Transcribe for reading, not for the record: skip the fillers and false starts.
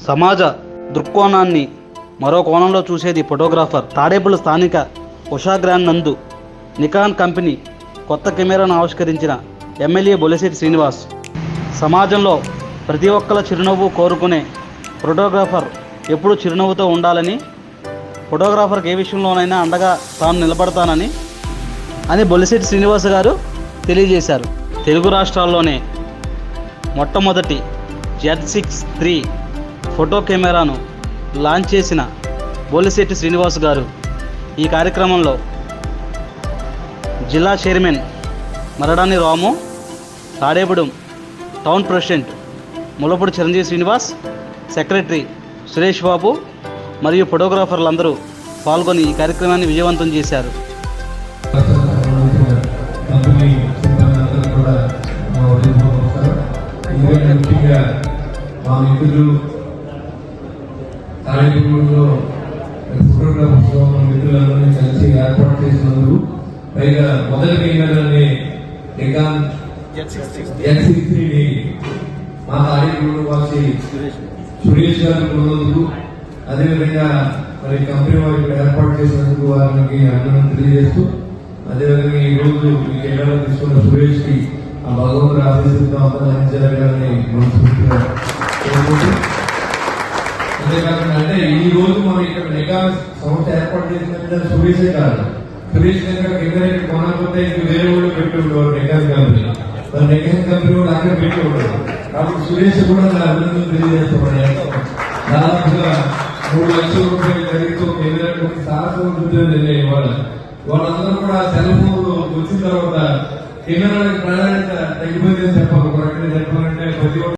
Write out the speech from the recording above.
సమాజ దృక్కోణాన్ని మరో కోణంలో చూసేది ఫోటోగ్రాఫర్. తాడేపల్లి స్థానిక ఉషా గ్రాండ్ నందు నికాన్ కంపెనీ కొత్త కెమెరాను ఆవిష్కరించిన ఎమ్మెల్యే బొలిశెట్టి శ్రీనివాస్. సమాజంలో ప్రతి ఒక్కళ్ళ చిరునవ్వు కోరుకునే ఫోటోగ్రాఫర్ ఎప్పుడూ చిరునవ్వుతో ఉండాలని, ఫోటోగ్రాఫర్కి ఏ విషయంలోనైనా అండగా తాను నిలబడతానని బొలిశెట్టి శ్రీనివాస్ గారు తెలియజేశారు. తెలుగు రాష్ట్రాల్లోనే మొట్టమొదటి Z6 ఫోటో కెమెరాను లాంచ్ చేసిన బొలిశెట్టి శ్రీనివాస్ గారు ఈ కార్యక్రమంలో జిల్లా chairman Maradani Ramu, Tadepudi town president Mulapudi Chiranjeevi Srinivas, secretary Suresh Babu మరియు ఫోటోగ్రాఫర్లందరూ పాల్గొని ఈ కార్యక్రమాన్ని విజయవంతం చేశారు. మా మిత్రులు తాడేపూడిలో ఫోటోగ్రాఫర్స్ మిత్రులందరినీ కలిసి ఏర్పాటు చేసినందుకు, పైగా మొదటి కెమెరాని నికాన్ Z6 మా తాడేపూడి వాసి సురేష్ గారు కొన్నందుకు, అదేవిధంగా మరి కంపెనీ వారికి ఏర్పాటు చేసినందుకు వారికి అభినందన తెలియజేస్తూ, అదేవిధంగా ఈ రోజు ఈ కెమెరా తీసుకున్న సురేష్ కి ఆ భగవంతుడు ఆశీస్సులతో అందించాలని మనస్ఫూర్తిగా కోరుకుంటూ, అంతేకాకుండా అంటే ఈ రోజు మనం ఇక్కడ నికాన్ సంస్థ ఏర్పాటు చేసిన సురేషే కాదు, సురేష్ దగ్గర కెమెరా కొనకపోతే ఇంక వేరే వాళ్ళు పెట్టి ఉండేవారు నికాన్ కంపెనీ. మరి నికాన్ కంపెనీ వాళ్ళు అక్కడ పెట్టి ఉండేవారు. కాబట్టి సురేష్ కూడా నా అభినందన తెలియజేస్తున్నాను. దాదాపుగా 3 లక్షల రూపాయలు ఖరీదుతో కెమెరా కొన్ని సాహసం ఇవ్వాలి. వాళ్ళందరూ కూడా సెల్ ఫోన్ వచ్చిన తర్వాత కెమెరాలకు ప్రాధాన్యత తగ్గిపోయిందని చెప్పాలి. చెప్పాలంటే ప్రతి